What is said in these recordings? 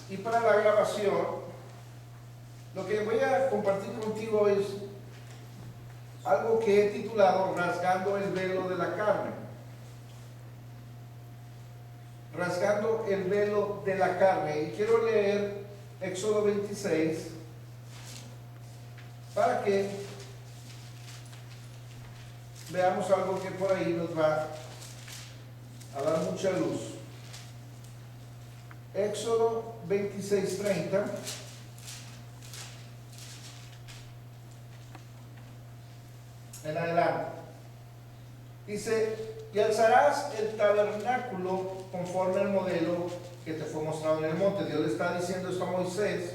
Y para la grabación, lo que voy a compartir contigo es algo que he titulado Rasgando el velo de la carne. Rasgando el velo de la carne. Y quiero leer Éxodo 26 para que veamos algo que por ahí nos va a dar mucha luz. Éxodo 26:30. En adelante. Dice, y alzarás el tabernáculo conforme al modelo que te fue mostrado en el monte. Dios le está diciendo esto a Moisés.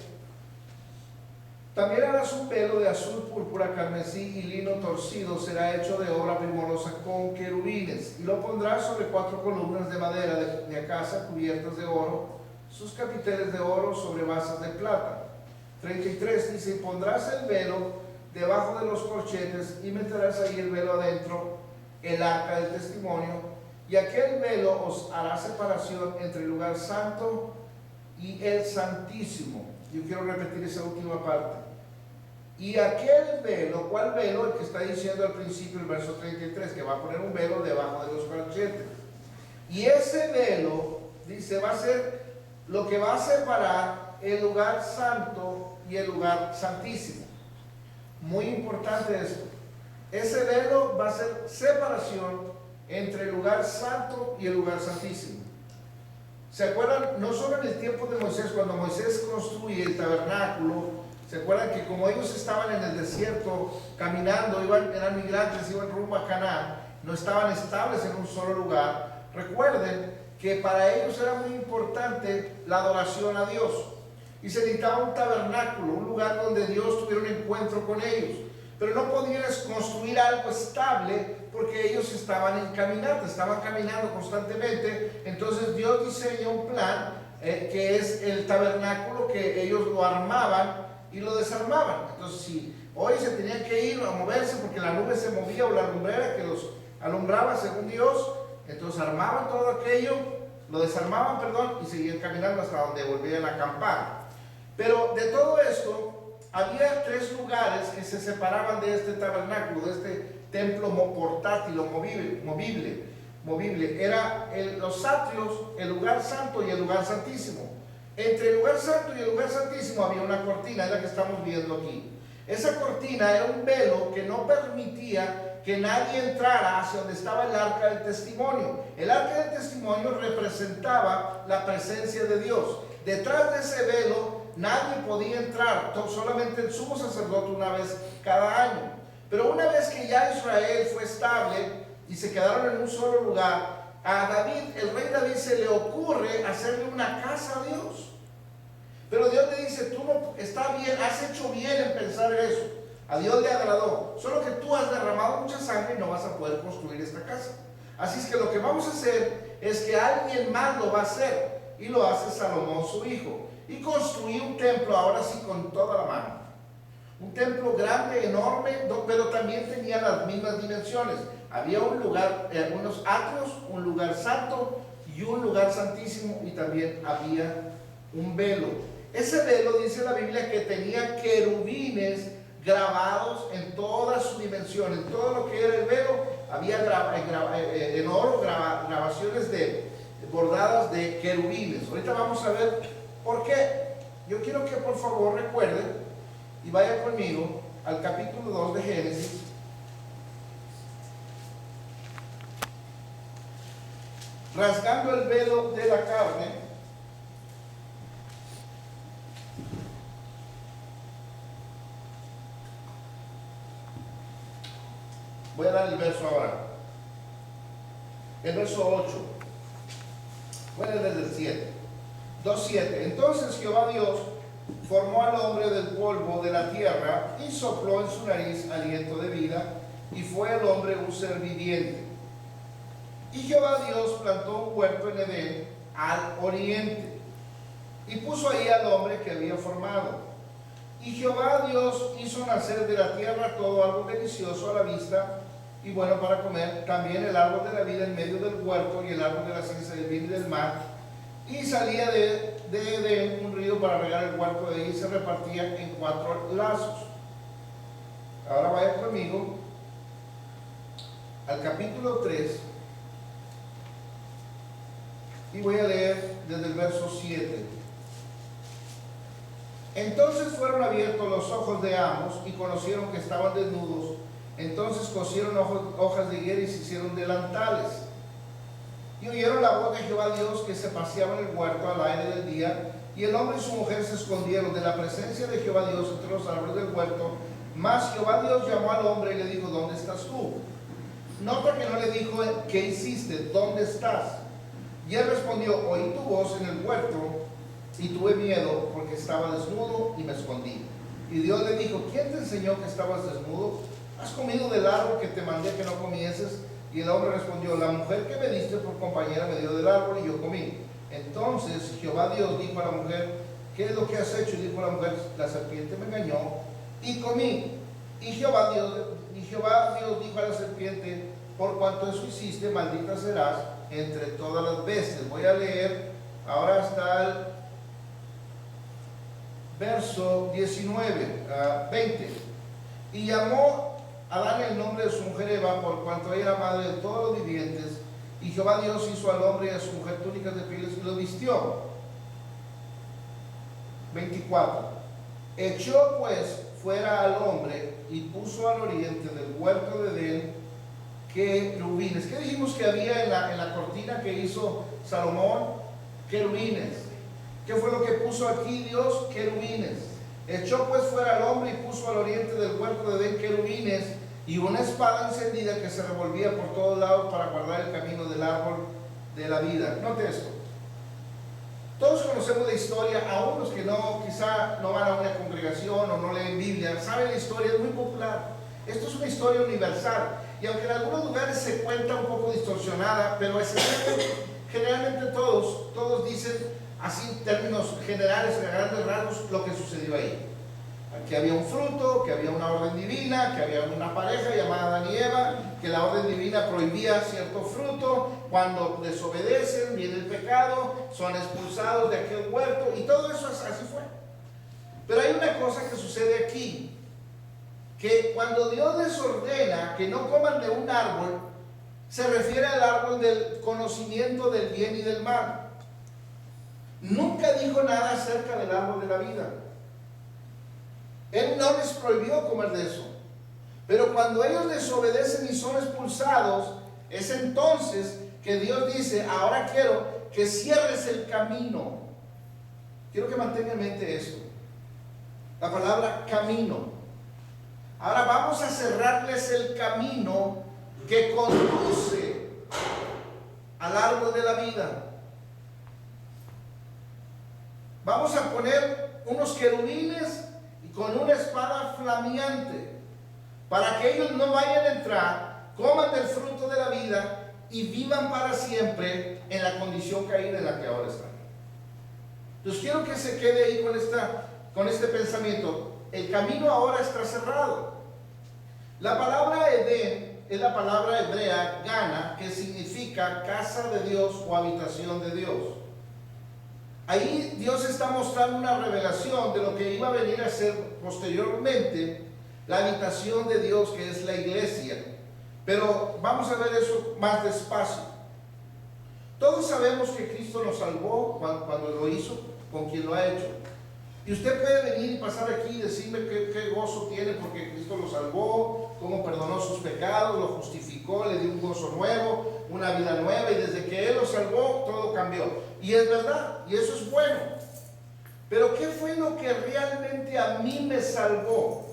También harás un velo de azul, púrpura, carmesí y lino torcido, será hecho de obra primorosa con querubines, y lo pondrás sobre 4 columnas de madera de acacia cubiertas de oro, sus capiteles de oro sobre basas de plata. 33 dice, y pondrás el velo debajo de los corchetes y meterás ahí el velo adentro, el arca del testimonio, y aquel velo os hará separación entre el lugar santo y el santísimo. Yo quiero repetir esa última parte. Y aquel velo, ¿cuál velo? El que está diciendo al principio el verso 33, que va a poner un velo debajo de los corchetes. Y ese velo, dice, va a ser lo que va a separar el lugar santo y el lugar santísimo. Muy importante esto. Ese velo va a ser separación entre el lugar santo y el lugar santísimo. ¿Se acuerdan? No solo en el tiempo de Moisés, cuando Moisés construye el tabernáculo, ¿se acuerdan que como ellos estaban en el desierto caminando, eran migrantes, iban rumbo a Canaán, no estaban estables en un solo lugar? Recuerden que para ellos era muy importante la adoración a Dios. Y se necesitaba un tabernáculo, un lugar donde Dios tuviera un encuentro con ellos. Pero no podían construir algo estable porque ellos estaban en caminata, estaban caminando constantemente. Entonces Dios diseñó un plan que es el tabernáculo, que ellos lo armaban y lo desarmaban. Entonces si hoy se tenían que ir a moverse porque la nube se movía, o la lumbrera que los alumbraba según Dios, entonces armaban todo aquello, lo desarmaban, y seguían caminando hasta donde volvían a acampar. Pero de todo esto, había 3 lugares que se separaban de este tabernáculo, de este templo portátil o movible. Era los atrios, el lugar santo y el lugar santísimo. Entre el lugar santo y el lugar santísimo había una cortina, es la que estamos viendo aquí. Esa cortina era un velo que no permitía que nadie entrara hacia donde estaba el arca del testimonio. El arca del testimonio representaba la presencia de Dios. Detrás de ese velo nadie podía entrar, solamente el sumo sacerdote una vez cada año. Pero una vez que ya Israel fue estable y se quedaron en un solo lugar, a David, el rey David, se le ocurre hacerle una casa a Dios. Pero Dios le dice, tú no, está bien, has hecho bien en pensar eso. A Dios le agradó, solo que tú has derramado mucha sangre y no vas a poder construir esta casa. Así es que lo que vamos a hacer es que alguien más lo va a hacer, y lo hace Salomón su hijo, y construyó un templo, ahora sí con toda la mano, un templo grande, enorme, pero también tenía las mismas dimensiones. Había un lugar, unos atrios, un lugar santo y un lugar santísimo, y también había un velo. Ese velo, dice la Biblia, que tenía querubines grabados en todas sus dimensiones. Todo lo que era el velo había en oro grabaciones bordadas de querubines. Ahorita vamos a ver por qué. Yo quiero que por favor recuerden y vayan conmigo al capítulo 2 de Génesis. Rasgando el velo de la carne. Voy a dar el verso ahora. El verso 8. Bueno, desde el 7. 2:7. Entonces Jehová Dios formó al hombre del polvo de la tierra y sopló en su nariz aliento de vida, y fue el hombre un ser viviente. Y Jehová Dios plantó un huerto en Edén al oriente, y puso ahí al hombre que había formado. Y Jehová Dios hizo nacer de la tierra todo árbol delicioso a la vista y bueno para comer, también el árbol de la vida en medio del huerto, y el árbol de la ciencia del bien y del mal. Y salía de Edén un río para regar el huerto de ahí se repartía en 4 lazos. Ahora vaya conmigo al capítulo 3 y voy a leer desde el verso 7. Entonces fueron abiertos los ojos de ambos y conocieron que estaban desnudos. Entonces cosieron hojas de higuera y se hicieron delantales. Y oyeron la voz de Jehová Dios que se paseaba en el huerto al aire del día. Y el hombre y su mujer se escondieron de la presencia de Jehová Dios entre los árboles del huerto. Mas Jehová Dios llamó al hombre y le dijo: ¿dónde estás tú? Nota que no le dijo: ¿qué hiciste? ¿Dónde estás? Y él respondió: oí tu voz en el huerto y tuve miedo porque estaba desnudo y me escondí. Y Dios le dijo: ¿quién te enseñó que estabas desnudo? ¿Has comido del árbol que te mandé que no comieses? Y el hombre respondió: la mujer que me diste por compañera me dio del árbol y yo comí. Entonces Jehová Dios dijo a la mujer: ¿qué es lo que has hecho? Y dijo la mujer: la serpiente me engañó y comí. Y Jehová Dios dijo a la serpiente: por cuanto eso hiciste, maldita serás entre todas las bestias. Voy a leer ahora hasta el verso 20. Y llamó Adán el nombre de su mujer Eva, por cuanto ella era madre de todos los vivientes. Y Jehová Dios hizo al hombre y a su mujer túnicas de pieles y los vistió. 24. Echó pues fuera al hombre y puso al oriente del huerto de Edén querubines. ¿Qué dijimos que había en la cortina que hizo Salomón? Querubines. ¿Qué fue lo que puso aquí Dios? Querubines. Echó pues fuera al hombre y puso al oriente del huerto de Edén querubines y una espada encendida que se revolvía por todos lados para guardar el camino del árbol de la vida. Note esto. Todos conocemos la historia, aún los que quizá no van a una congregación o no leen Biblia, saben la historia, es muy popular. Esto es una historia universal y aunque en algunos lugares se cuenta un poco distorsionada, pero generalmente todos dicen así en términos generales, en grandes rasgos, lo que sucedió ahí. Que había un fruto, que había una orden divina, que había una pareja llamada Adán y Eva, que la orden divina prohibía cierto fruto. Cuando desobedecen, viene el pecado, son expulsados de aquel huerto y todo eso así fue. Pero hay una cosa que sucede aquí, que cuando Dios les ordena que no coman de un árbol, se refiere al árbol del conocimiento del bien y del mal. Nunca dijo nada acerca del árbol de la vida. Él no les prohibió comer de eso. Pero cuando ellos desobedecen y son expulsados, es entonces que Dios dice: ahora quiero que cierres el camino. Quiero que mantenga en mente esto. La palabra camino. Ahora vamos a cerrarles el camino que conduce al árbol de la vida. Vamos a poner unos querubines con una espada flameante, para que ellos no vayan a entrar, coman del fruto de la vida y vivan para siempre en la condición caída en la que ahora están. Entonces quiero que se quede ahí con este pensamiento. El camino ahora está cerrado. La palabra Edén es la palabra hebrea Gana, que significa casa de Dios o habitación de Dios. Ahí Dios está mostrando una revelación de lo que iba a venir a ser posteriormente la habitación de Dios, que es la iglesia. Pero vamos a ver eso más despacio. Todos sabemos que Cristo nos salvó cuando lo hizo, con quien lo ha hecho. Y usted puede venir y pasar aquí y decirme qué gozo tiene porque Cristo lo salvó, cómo perdonó sus pecados, lo justificó, le dio un gozo nuevo, una vida nueva, y desde que Él lo salvó, todo cambió. Y es verdad, y eso es bueno. Pero ¿qué fue lo que realmente a mí me salvó?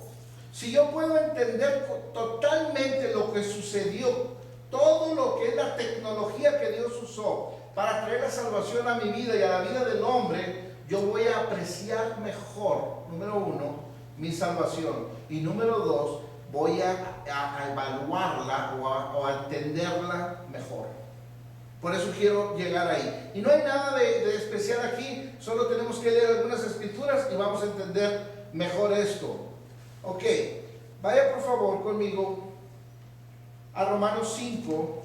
Si yo puedo entender totalmente lo que sucedió, todo lo que es la tecnología que Dios usó para traer la salvación a mi vida y a la vida del hombre, yo voy a apreciar mejor, número uno, mi salvación, y número dos, voy a evaluarla o a entenderla mejor. Por eso quiero llegar ahí. Y no hay nada de especial aquí, solo tenemos que leer algunas escrituras y vamos a entender mejor esto. Ok, vaya por favor conmigo a Romanos 5,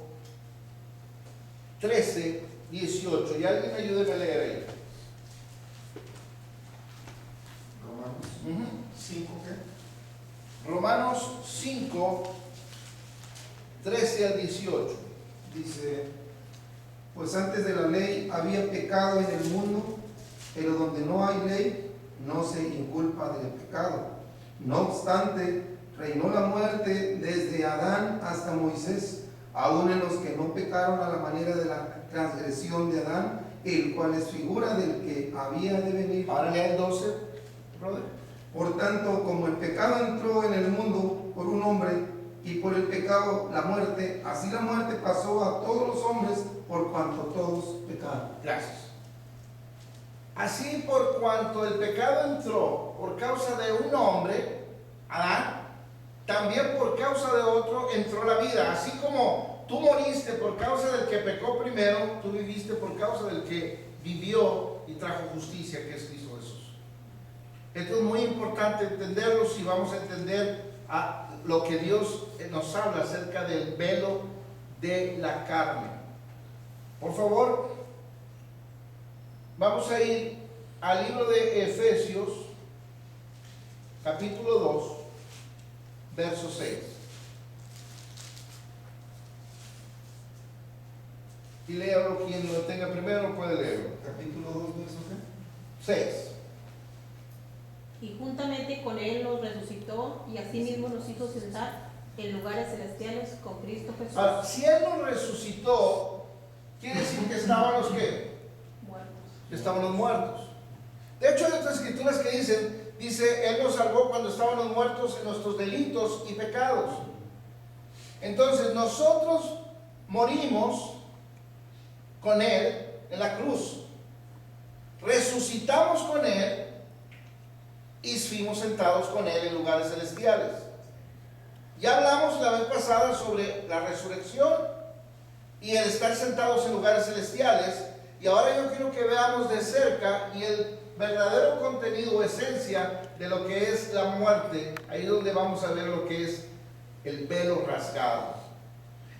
13, 18. Y alguien ayúdeme a leer ahí. Romanos 5, ¿qué? Romanos 5, 13 al 18. Dice, pues antes de la ley había pecado en el mundo, pero donde no hay ley, no se inculpa del pecado. No obstante, reinó la muerte desde Adán hasta Moisés, aun en los que no pecaron a la manera de la transgresión de Adán, el cual es figura del que había de venir. Ahora lea el 12, brother. Por tanto, como el pecado entró en el mundo por un hombre, y por el pecado la muerte, así la muerte pasó a todos los hombres por cuanto todos pecaron. Gracias. Así por cuanto el pecado entró por causa de un hombre, Adán, también por causa de otro entró la vida. Así como tú moriste por causa del que pecó primero, tú viviste por causa del que vivió y trajo justicia, que es Cristo Jesús. Esto es muy importante entenderlo si vamos a entender lo que Dios nos habla acerca del velo de la carne. Por favor, vamos a ir al libro de Efesios, capítulo 2, verso 6. Y léalo, quien lo tenga primero puede leerlo. Capítulo 2, verso 6. Y juntamente con él nos resucitó y asimismo nos hizo sentar en lugares celestiales con Cristo Jesús. Ahora, si Él nos resucitó, quiere decir que estábamos ¿qué? Muertos. Que estábamos muertos. De hecho, hay otras escrituras que dice, Él nos salvó cuando estábamos muertos en nuestros delitos y pecados. Entonces, nosotros morimos con Él en la cruz. Resucitamos con Él y fuimos sentados con Él en lugares celestiales. Ya hablamos la vez pasada sobre la resurrección y el estar sentados en lugares celestiales, y ahora yo quiero que veamos de cerca y el verdadero contenido o esencia de lo que es la muerte. Ahí es donde vamos a ver lo que es el velo rasgado.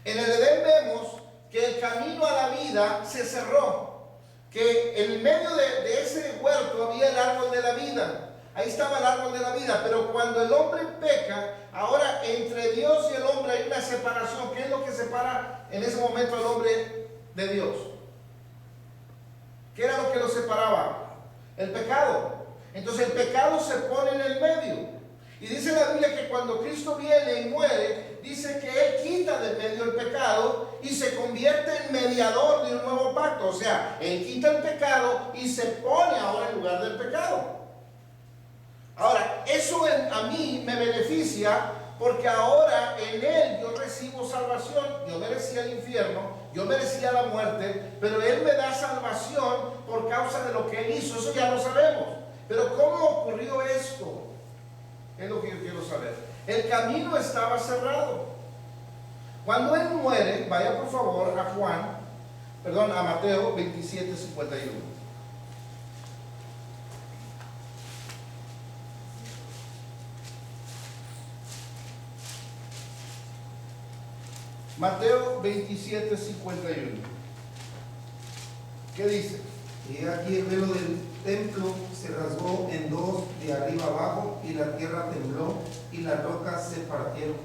En el Edén vemos que el camino a la vida se cerró, que en medio de ese huerto había el árbol de la vida. Ahí estaba el árbol de la vida, pero cuando el hombre peca, ahora entre Dios y el hombre hay una separación. ¿Qué es lo que separa en ese momento al hombre de Dios? ¿Qué era lo que lo separaba? El pecado. Entonces el pecado se pone en el medio. Y dice la Biblia que cuando Cristo viene y muere, dice que Él quita de medio el pecado y se convierte en mediador de un nuevo pacto. O sea, Él quita el pecado y se pone ahora en lugar del pecado. Ahora, eso a mí me beneficia porque ahora en Él yo recibo salvación. Yo merecía el infierno, yo merecía la muerte, pero Él me da salvación por causa de lo que Él hizo. Eso ya lo sabemos. Pero ¿cómo ocurrió esto? Es lo que yo quiero saber. El camino estaba cerrado. Cuando Él muere, vaya por favor a Mateo 27, 51. Mateo 27, 51. ¿Qué dice? Y aquí el velo del templo se rasgó en dos de arriba abajo, y la tierra tembló y las rocas se partieron.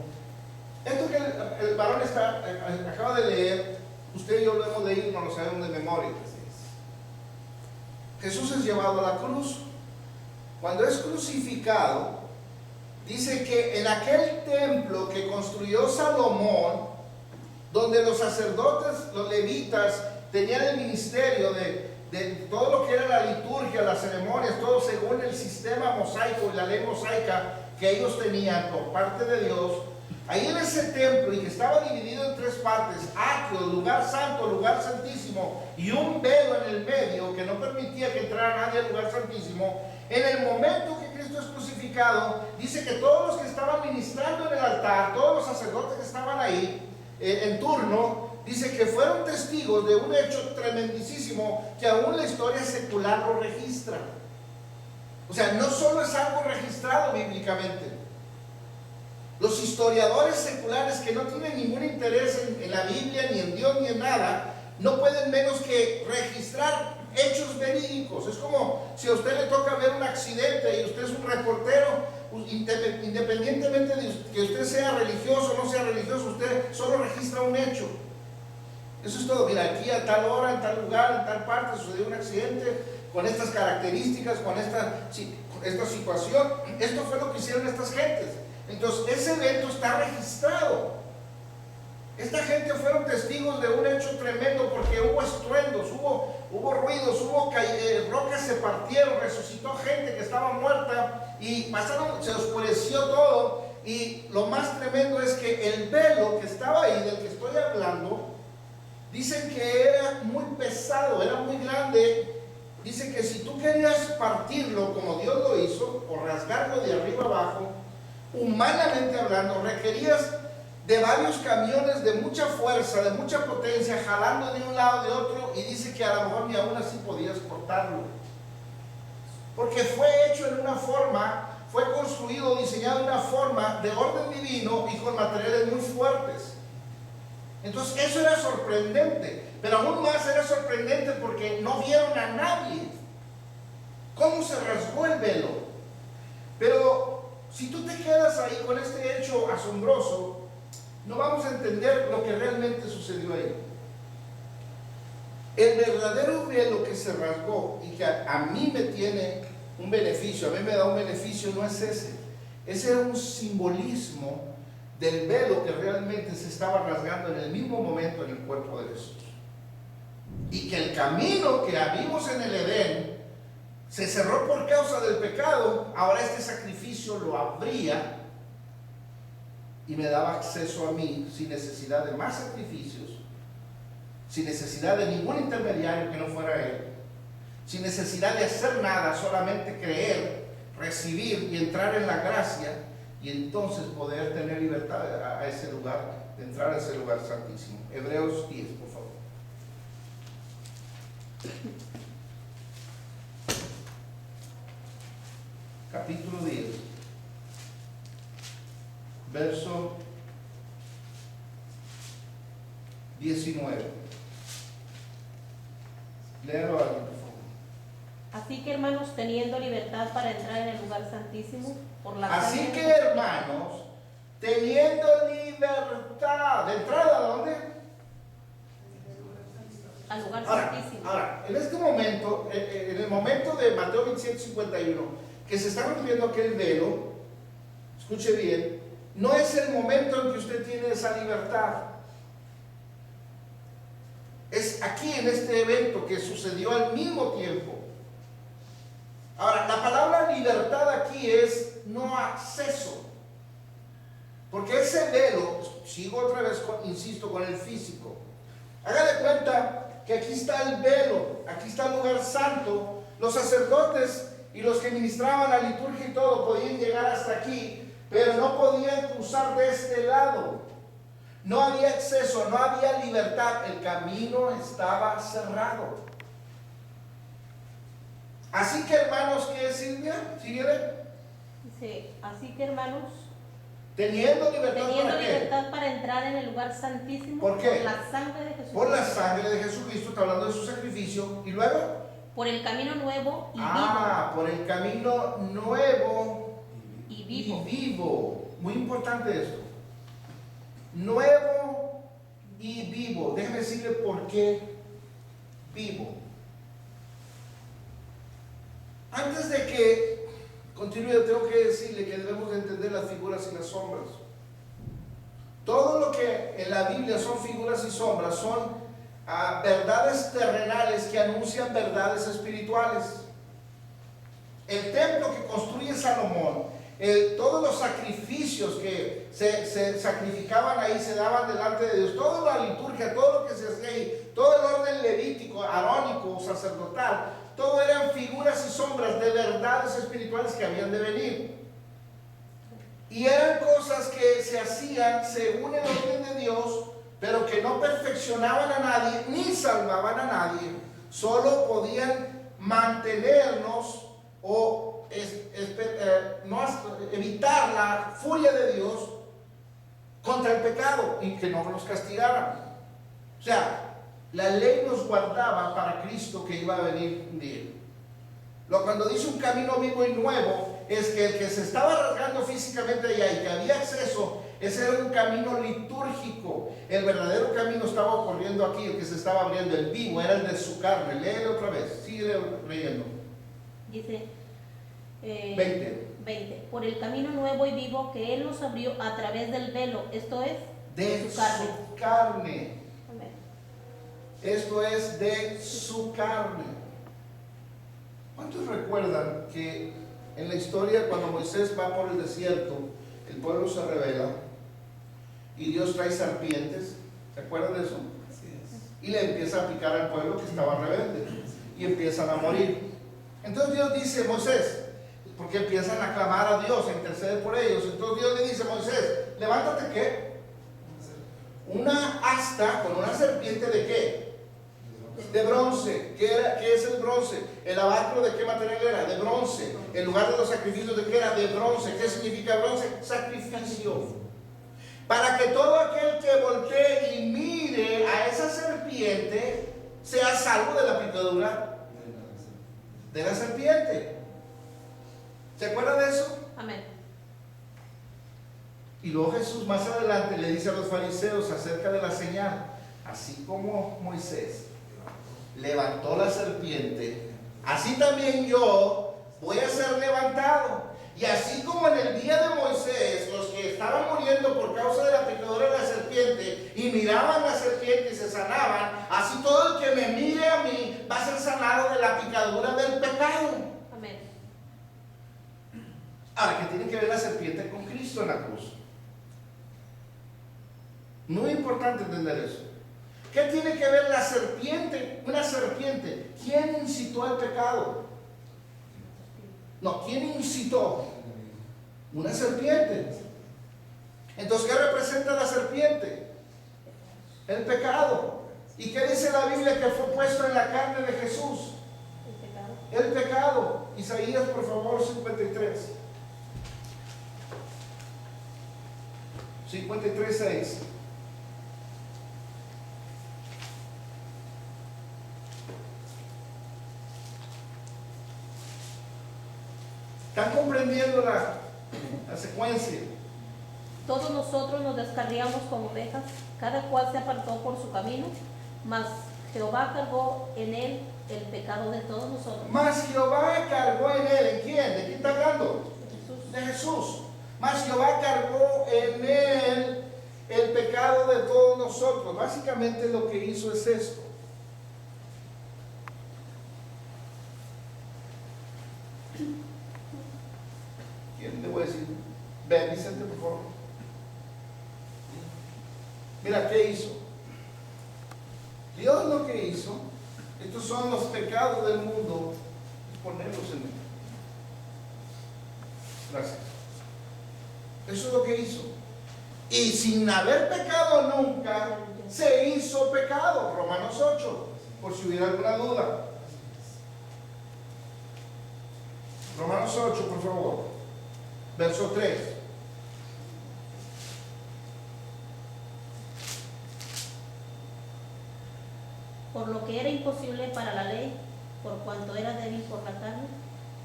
Esto que el varón acaba de leer, usted y yo lo hemos leído, no lo sabemos de memoria. Jesús es llevado a la cruz. Cuando es crucificado, dice que en aquel templo que construyó Salomón, donde los sacerdotes, los levitas, tenían el ministerio de todo lo que era la liturgia, las ceremonias, todo según el sistema mosaico y la ley mosaica que ellos tenían por parte de Dios. Ahí en ese templo, y que estaba dividido en tres partes, atrio, lugar santo, lugar santísimo, y un velo en el medio que no permitía que entrara nadie al lugar santísimo. En el momento que Cristo es crucificado, dice que todos los que estaban ministrando en el altar, todos los sacerdotes que estaban ahí en turno, dice que fueron testigos de un hecho tremendísimo que aún la historia secular lo registra. O sea, no solo es algo registrado bíblicamente. Los historiadores seculares que no tienen ningún interés en la Biblia, ni en Dios, ni en nada, no pueden menos que registrar hechos verídicos. Es como si a usted le toca ver un accidente y usted es un reportero, independientemente de que usted sea religioso o no sea religioso, usted solo registra un hecho. Eso es todo. Mira, aquí a tal hora, en tal lugar, en tal parte sucedió un accidente con estas características, con esta situación. Esto fue lo que hicieron estas gentes. Entonces, ese evento está registrado. Esta gente fueron testigos de un hecho tremendo porque hubo estruendos, hubo ruidos, rocas se partieron, resucitó gente que estaba muerta y se oscureció todo. Y lo más tremendo es que el velo que estaba ahí, del que estoy hablando, dicen que era muy pesado, era muy grande. Dicen que si tú querías partirlo como Dios lo hizo, o rasgarlo de arriba abajo, humanamente hablando, requerías de varios camiones de mucha fuerza, de mucha potencia, jalando de un lado de otro, y dice que a lo mejor ni aún así podías cortarlo. Porque fue hecho en una forma, fue construido, diseñado de una forma de orden divino y con materiales muy fuertes. Entonces eso era sorprendente, pero aún más era sorprendente porque no vieron a nadie. ¿Cómo se rasgó el velo? Pero si tú te quedas ahí con este hecho asombroso, no vamos a entender lo que realmente sucedió ahí. El verdadero velo que se rasgó y que a mí me tiene un beneficio, a mí me da un beneficio, no es ese. Ese era un simbolismo del velo que realmente se estaba rasgando en el mismo momento en el cuerpo de Jesús. Y que el camino que vimos en el Edén se cerró por causa del pecado, ahora este sacrificio lo abría y me daba acceso a mí sin necesidad de más sacrificios, sin necesidad de ningún intermediario que no fuera Él, sin necesidad de hacer nada, solamente creer, recibir y entrar en la gracia, y entonces poder tener libertad a ese lugar, de entrar a ese lugar santísimo. Hebreos 10, por favor. Capítulo 10, verso 19. Léalo alguien, por favor. Así que, hermanos, teniendo libertad para entrar en el lugar santísimo por la Así sangre que, hermanos, teniendo libertad, ¿de entrada a dónde? al lugar Ahora, santísimo. en este momento, en el momento de Mateo 27:51, que se está rompiendo aquel velo, escuche bien, no es el momento en que usted tiene esa libertad. Es aquí en este evento que sucedió al mismo tiempo. Ahora, la palabra libertad aquí es no acceso. Porque ese velo, sigo otra vez, insisto, con el físico. Haga de cuenta que aquí está el velo, aquí está el lugar santo. Los sacerdotes y los que ministraban la liturgia y todo podían llegar hasta aquí, pero no podían cruzar de este lado. No había acceso, no había libertad, el camino estaba cerrado. Así que, hermanos, ¿qué es, Silvia? Síguele. Dice, así que, hermanos, Teniendo libertad, teniendo ¿para qué? libertad para entrar en el lugar santísimo ¿Por qué? por la sangre de Jesús. Por la sangre de Jesucristo, está hablando de su sacrificio. Y luego, Por el camino nuevo y por el camino nuevo vivo. Y vivo. y vivo. Muy importante esto. Nuevo y vivo. Déjeme decirle por qué vivo. Antes de que continúe, tengo que decirle que debemos de entender las figuras y las sombras. Todo lo que en la Biblia son figuras y sombras son verdades terrenales que anuncian verdades espirituales. El templo que construye Salomón, todos los sacrificios que se sacrificaban ahí, se daban delante de Dios, toda la liturgia, todo lo que se hacía ahí, todo el orden levítico, arónico, sacerdotal, todo eran figuras y sombras de verdades espirituales que habían de venir. Y eran cosas que se hacían según el orden de Dios, pero que no perfeccionaban a nadie, ni salvaban a nadie, solo podían mantenernos o evitar la furia de Dios contra el pecado y que no nos castigaran. O sea, La ley nos guardaba para Cristo que iba a venir un día. Cuando dice un camino vivo y nuevo, es que el que se estaba rasgando físicamente allá y que había acceso, ese era un camino litúrgico. El verdadero camino estaba ocurriendo aquí, el que se estaba abriendo, el vivo, era el de su carne. Léelo otra vez, sigue leyendo. Dice 20. Por el camino nuevo y vivo que Él nos abrió a través del velo, esto es, De su carne. su carne. Amén. Esto es de su carne. ¿Cuántos recuerdan que en la historia cuando Moisés va por el desierto, el pueblo se rebela y Dios trae serpientes? ¿Se acuerdan de eso? Y le empieza a picar al pueblo que estaba rebelde y empiezan a morir. Entonces Dios dice, Moisés, porque empiezan a clamar a Dios, a interceder por ellos. Entonces Dios le dice, Moisés, levántate, ¿qué? Una asta con una serpiente de ¿qué? De bronce. ¿Qué es el bronce? ¿El lavacro de qué material era? De bronce. El lugar de los sacrificios de qué era? De bronce. ¿Qué significa bronce? Sacrificio. Para que todo aquel que voltee y mire a esa serpiente sea salvo de la picadura de la serpiente. ¿Se acuerdan de eso? Amén. Y luego Jesús más adelante le dice a los fariseos acerca de la señal, así como Moisés levantó la serpiente, así también yo voy a ser levantado. Y así como en el día de Moisés, los que estaban muriendo por causa de la picadura de la serpiente y miraban la serpiente y se sanaban, así todo el que me mire a mí va a ser sanado de la picadura del pecado. Amén. Ahora, ¿qué tiene que ver la serpiente con Cristo en la cruz? Muy importante entender eso. ¿Qué tiene que ver la serpiente? Una serpiente. ¿Quién incitó al pecado? No, ¿quién incitó? Una serpiente. Entonces, ¿qué representa la serpiente? El pecado. ¿Y qué dice la Biblia que fue puesto en la carne de Jesús? El pecado. El pecado. Isaías, por favor, 53. 53:6. ¿Están comprendiendo la secuencia? Todos nosotros nos descarriamos como ovejas, cada cual se apartó por su camino, mas Jehová cargó en él el pecado de todos nosotros. Mas Jehová cargó en él. ¿En quién? ¿De quién está hablando? Jesús. De Jesús. Mas Jehová cargó en él el pecado de todos nosotros. Básicamente lo que hizo es esto. ¿Quién le voy a decir? Ven, Vicente, por favor. Mira, ¿qué hizo? Dios lo que hizo, estos son los pecados del mundo, es ponerlos en él. Gracias. Eso es lo que hizo. Y sin haber pecado nunca, se hizo pecado. Romanos 8, por si hubiera alguna duda. Romanos 8, por favor. Verso 3. Por lo que era imposible para la ley, por cuanto era débil por la carne,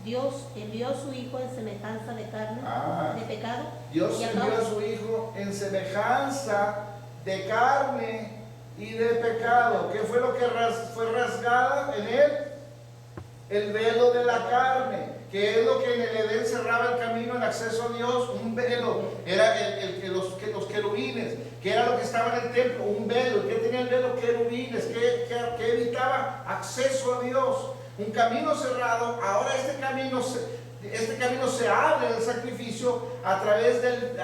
Dios envió a su Hijo en semejanza de carne, de pecado. Dios y a envió a causa- su Hijo en semejanza de carne y de pecado. ¿Qué fue lo que fue rasgada en él? El velo de la carne, que es lo que en el Edén cerraba el camino, el acceso a Dios. Un velo era los querubines, que era lo que estaba en el templo, un velo. ¿Qué tenía el velo? Querubines, que evitaba acceso a Dios. Un camino cerrado. Ahora este camino se abre en el sacrificio a través del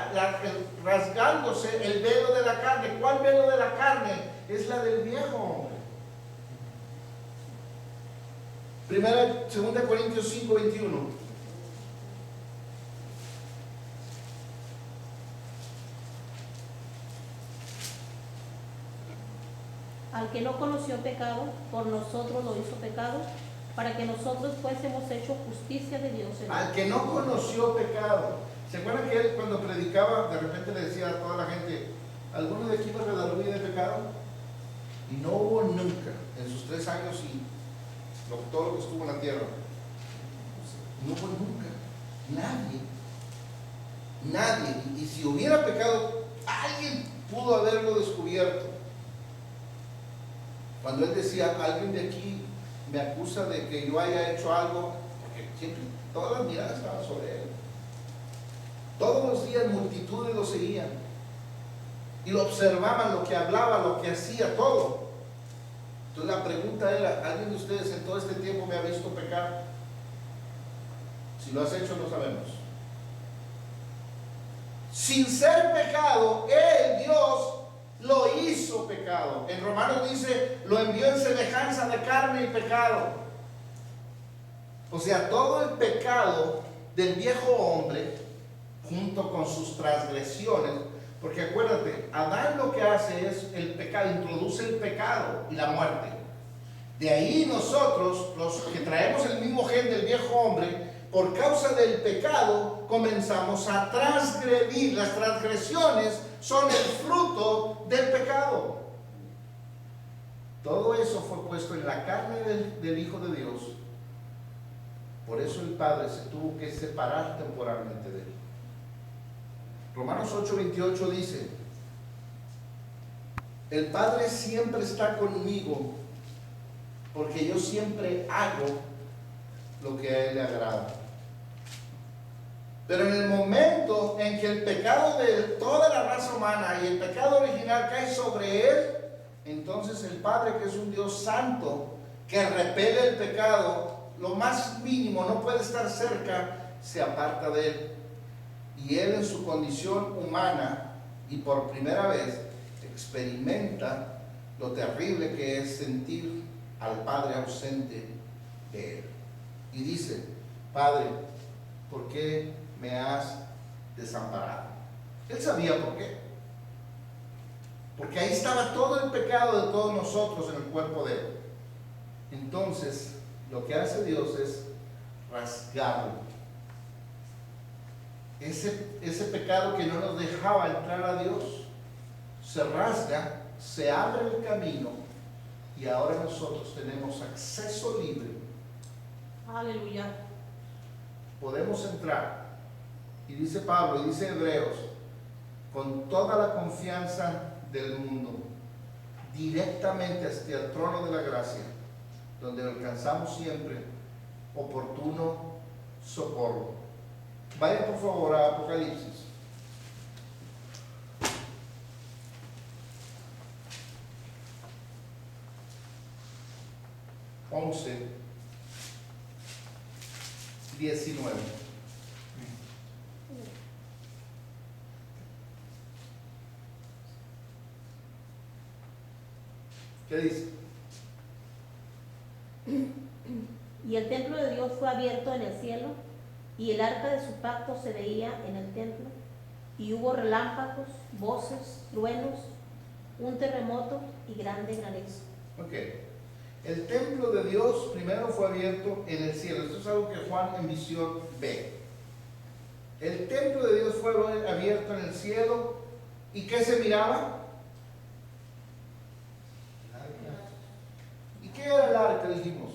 rasgándose el velo de la carne. ¿Cuál velo de la carne? Es la del viejo hombre. 2 Corintios 5, 21. Al que no conoció pecado, por nosotros lo hizo pecado, para que nosotros fuésemos hechos justicia de Dios en él. Al que no conoció pecado. ¿Se acuerdan que él cuando predicaba de repente le decía a toda la gente, ¿alguno de aquí va a redarguir de pecado? Y no hubo nunca, en sus 3 años y todo lo que estuvo en la tierra, no hubo nunca, nadie. Y si hubiera pecado, alguien pudo haberlo descubierto. Cuando él decía, alguien de aquí me acusa de que yo haya hecho algo, porque siempre todas las miradas estaban sobre él. Todos los días multitudes lo seguían y lo observaban, lo que hablaba, lo que hacía, todo. Entonces la pregunta era, ¿alguien de ustedes en todo este tiempo me ha visto pecar? Si lo has hecho, no sabemos. Sin ser pecado, él, Dios, lo hizo pecado. En Romanos dice, lo envió en semejanza de carne y pecado. O sea, todo el pecado del viejo hombre, junto con sus transgresiones, porque acuérdate, Adán lo que hace es el pecado, introduce el pecado y la muerte. De ahí nosotros, los que traemos el mismo gen del viejo hombre, por causa del pecado, comenzamos a transgredir. Las transgresiones son el fruto del pecado. Todo eso fue puesto en la carne del Hijo de Dios. Por eso el Padre se tuvo que separar temporalmente de él. Romanos 8:28 dice, el Padre siempre está conmigo, porque yo siempre hago lo que a él le agrada. Pero en el momento en que el pecado de toda la raza humana y el pecado original cae sobre él, entonces el Padre, que es un Dios santo, que repele el pecado, lo más mínimo, no puede estar cerca, se aparta de él. Y él, en su condición humana, y por primera vez, experimenta lo terrible que es sentir al Padre ausente de él. Y dice, Padre, ¿por qué me has desamparado? Él sabía por qué. Porque ahí estaba todo el pecado de todos nosotros en el cuerpo de él. Entonces, lo que hace Dios es rasgarlo. Ese pecado que no nos dejaba entrar a Dios, se rasga, se abre el camino y ahora nosotros tenemos acceso libre. Aleluya. Podemos entrar. Y dice Pablo, y dice Hebreos, con toda la confianza del mundo, directamente hasta el trono de la gracia, donde alcanzamos siempre oportuno socorro. Vaya por favor a Apocalipsis. Once, 19. ¿Qué dice? Y el templo de Dios fue abierto en el cielo, y el arca de su pacto se veía en el templo, y hubo relámpagos, voces, truenos, un terremoto y grande granizo. Ok. El templo de Dios primero fue abierto en el cielo. Esto es algo que Juan en visión ve. El templo de Dios fue abierto en el cielo. ¿Y qué se miraba? ¿Y qué era el arca, dijimos?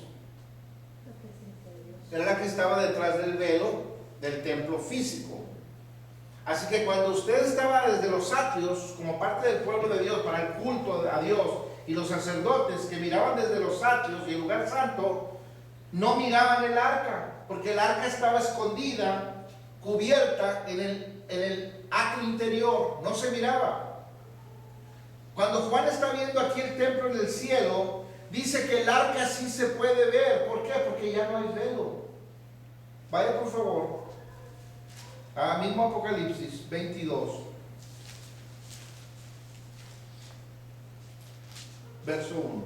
Era la que estaba detrás del velo del templo físico. Así que cuando usted estaba desde los atrios, como parte del pueblo de Dios, para el culto a Dios, y los sacerdotes que miraban desde los atrios y el lugar santo, no miraban el arca, porque el arca estaba escondida, cubierta en el atrio interior, no se miraba. Cuando Juan está viendo aquí el templo en el cielo, dice que el arca sí se puede ver. ¿Por qué? Porque ya no hay velo. Vaya por favor a mismo Apocalipsis 22, verso 1.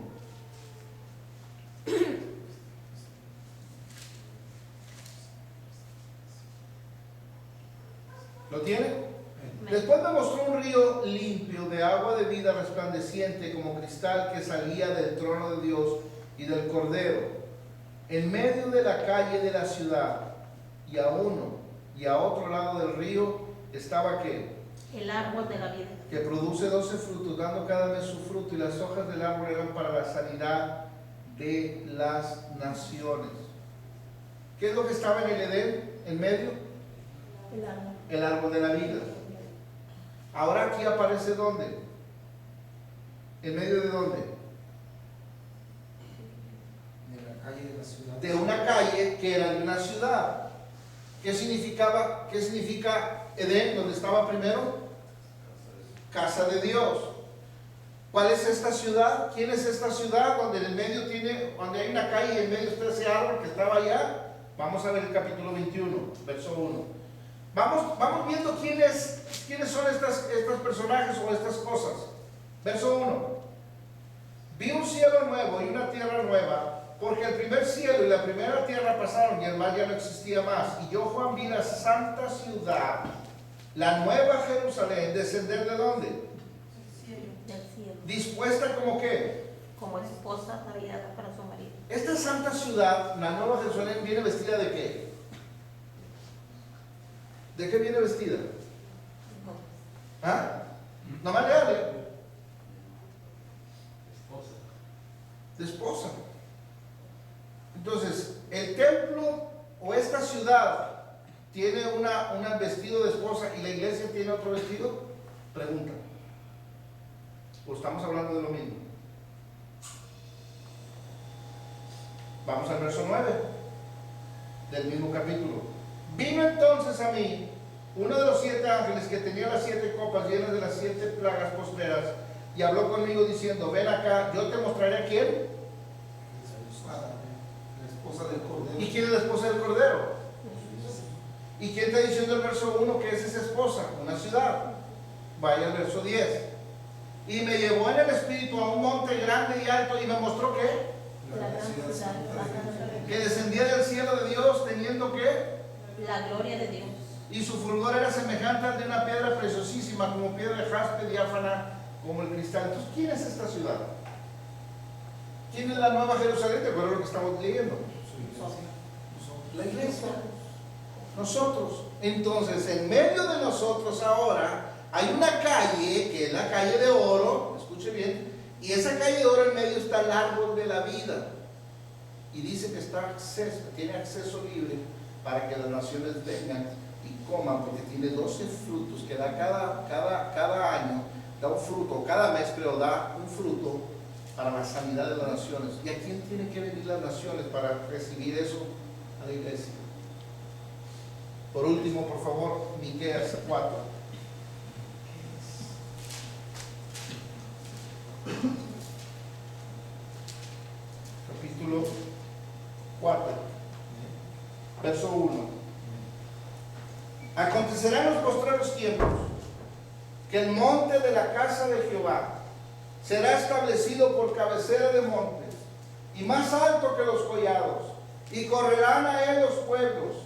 ¿Lo tiene? Después me mostró un río limpio de agua de vida resplandeciente como cristal que salía del trono de Dios y del Cordero, en medio de la calle de la ciudad, y a uno y a otro lado del río estaba ¿qué? el árbol de la vida, que produce 12 frutos, dando cada mes su fruto, y las hojas del árbol eran para la sanidad de las naciones. ¿Qué es lo que estaba en el Edén, en medio? el árbol. El árbol de la vida. Ahora aquí aparece ¿dónde? ¿En medio de dónde? De la calle de la ciudad. De una calle que era de una ciudad. ¿Qué significa Edén, donde estaba primero? Casa de Dios. ¿Cuál es esta ciudad? ¿Quién es esta ciudad? Donde en el medio donde hay una calle y en medio está ese árbol que estaba allá. Vamos a ver el capítulo 21, verso 1. Vamos viendo quiénes son estos personajes o estas cosas. Verso 1. Vi un cielo nuevo y una tierra nueva, porque el primer cielo y la primera tierra pasaron y el mar ya no existía más. Y yo, Juan, vi la santa ciudad, la nueva Jerusalén, descender ¿de dónde? Del cielo, Dispuesta como qué. como esposa ataviada para su marido. Esta santa ciudad, la nueva Jerusalén, viene vestida ¿de qué? ¿De qué viene vestida? ¿Ah? No me leale. De esposa. Entonces, el templo o esta ciudad tiene un vestido de esposa y la iglesia tiene otro vestido. Pregunta. ¿O estamos hablando de lo mismo? Vamos al verso 9 del mismo capítulo. Vino entonces a mí uno de los 7 ángeles que tenía las 7 copas llenas de las 7 plagas postreras y habló conmigo diciendo: ven acá, yo te mostraré a quién. La esposa del Cordero. ¿Y quién es la esposa del Cordero? ¿Y quién está diciendo el verso 1 que es esa esposa? Una ciudad. Vaya al verso 10. Y me llevó en el espíritu a un monte grande y alto y me mostró que La gran ciudad, que descendía del cielo de Dios teniendo que, la gloria de Dios. y su fulgor era semejante al de una piedra preciosísima, como piedra de jaspe, diáfana como el cristal. Entonces, ¿quién es esta ciudad? ¿Quién es la nueva Jerusalén? ¿De acuerdo a lo que estamos leyendo? La iglesia. Nosotros. Entonces, en medio de nosotros ahora hay una calle, que es la calle de oro, escuche bien, y esa calle de oro en medio está el árbol de la vida. Y dice que tiene acceso libre para que las naciones vengan y coman, porque tiene 12 frutos que da cada año, da un fruto, cada mes creo da un fruto para la sanidad de las naciones. ¿Y a quién tienen que venir las naciones para recibir eso? A la iglesia. Por último, por favor, Miqueas 4. Capítulo 4, verso 1. Acontecerá en los postreros tiempos que el monte de la casa de Jehová será establecido por cabecera de montes y más alto que los collados, y correrán a él los pueblos.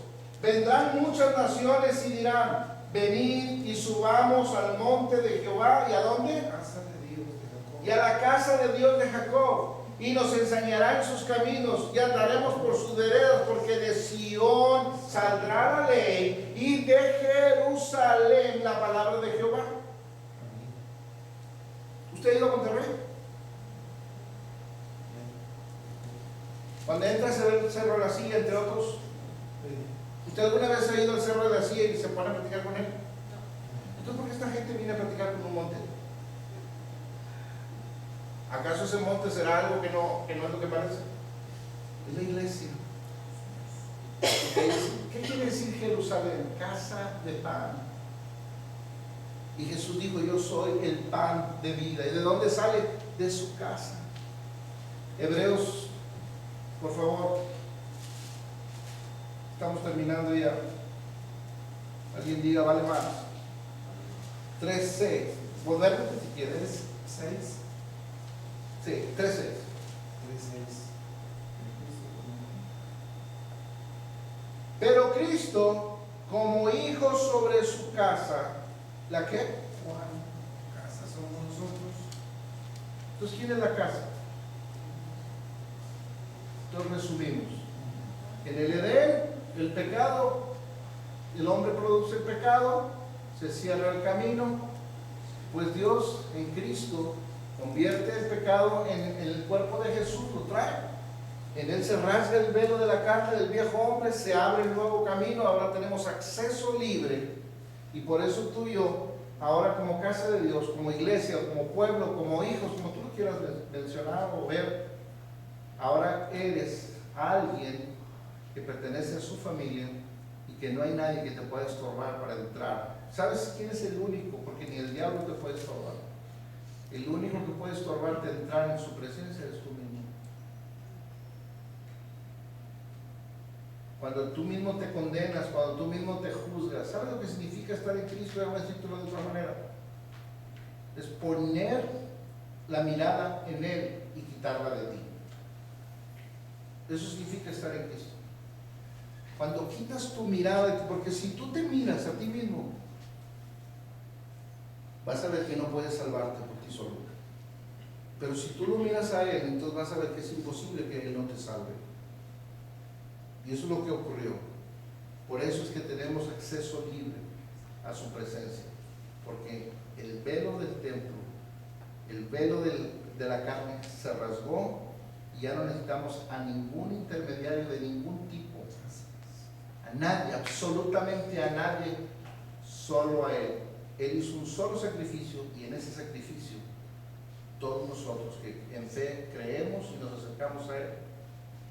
Vendrán muchas naciones y dirán: venid y subamos al monte de Jehová. ¿Y a dónde? Casa de Dios de Jacob. Y a la casa de Dios de Jacob, y nos enseñará en sus caminos, y andaremos por sus veredas, porque de Sión saldrá la ley, y de Jerusalén la palabra de Jehová. ¿Usted ha ido a Monterrey? Cuando entra se ve el Cerro de la Silla, entre otros. ¿Usted alguna vez ha ido al Cerro de la Silla y se pone a platicar con él? Entonces, ¿por qué esta gente viene a platicar con un monte? ¿Acaso ese monte será algo que no es lo que parece? Es la iglesia. ¿Qué quiere decir Jerusalén? Casa de pan. Y Jesús dijo: yo soy el pan de vida. ¿Y de dónde sale? De su casa. Hebreos, por favor. Estamos terminando ya. Alguien diga: vale más. 3:6. Volvemos si quieres. 6. Sí, 3:6. 3:6. Pero Cristo, como hijo sobre su casa, ¿la qué? Juan, casa somos nosotros. Entonces, ¿quién es la casa? Entonces resumimos. En el Edén, el pecado, el hombre produce el pecado, se cierra el camino, pues Dios en Cristo convierte el pecado en el cuerpo de Jesús, lo trae. En Él se rasga el velo de la carne del viejo hombre, se abre el nuevo camino, ahora tenemos acceso libre. Y por eso tú y yo, ahora como casa de Dios, como iglesia, como pueblo, como hijos, como tú lo quieras mencionar o ver, ahora eres alguien que pertenece a su familia y que no hay nadie que te pueda estorbar para entrar. ¿Sabes quién es el único? Porque ni el diablo te puede estorbar. El único que puede estorbarte de entrar en su presencia es tú mismo. Cuando tú mismo te condenas, cuando tú mismo te juzgas, ¿sabes lo que significa estar en Cristo? Déjame decírtelo de otra manera. Es poner la mirada en Él y quitarla de ti. Eso significa estar en Cristo. Cuando quitas tu mirada, porque si tú te miras a ti mismo, vas a ver que no puedes salvarte por ti solo. Pero si tú lo miras a Él, entonces vas a ver que es imposible que Él no te salve. Y eso es lo que ocurrió. Por eso es que tenemos acceso libre a su presencia. Porque el velo del templo, el velo de la carne se rasgó y ya no necesitamos a ningún intermediario de ningún tipo. A nadie, absolutamente a nadie, solo a Él. Él hizo un solo sacrificio y en ese sacrificio todos nosotros que en fe creemos y nos acercamos a Él,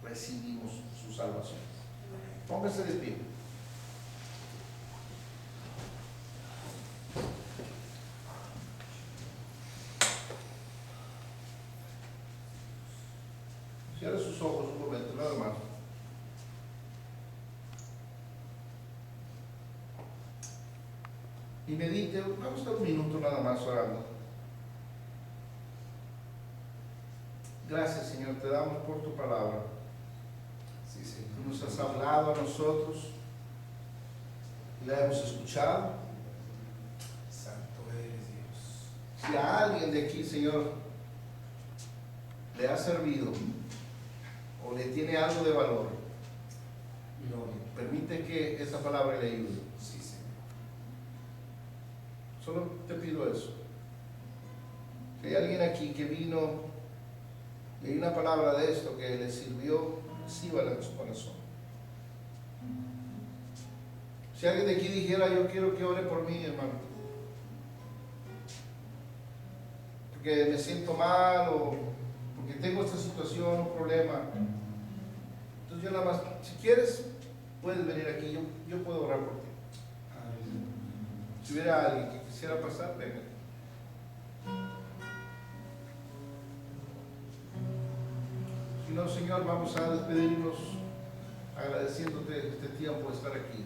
recibimos su salvación. Póngase de pie. Cierre sus ojos un momento, nada más. Y medite, vamos a estar un minuto nada más orando. Gracias, Señor, te damos por tu palabra. Sí, Señor. Tú nos has hablado a nosotros, la hemos escuchado. Santo eres Dios. Si a alguien de aquí, Señor, le ha servido o le tiene algo de valor, Gloria. permite que esa palabra le ayude. Sí, Señor. Solo te pido eso. Si hay alguien aquí que vino y hay una palabra de esto que le sirvió, recíbala en su corazón. Si alguien de aquí dijera, yo quiero que ore por mí, hermano, porque me siento mal o porque tengo esta situación, un problema, entonces yo nada más, si quieres, puedes venir aquí, yo puedo orar por ti. Si hubiera alguien que quisiera pasar, venga. Si no, Señor, vamos a despedirnos agradeciéndote este tiempo de estar aquí.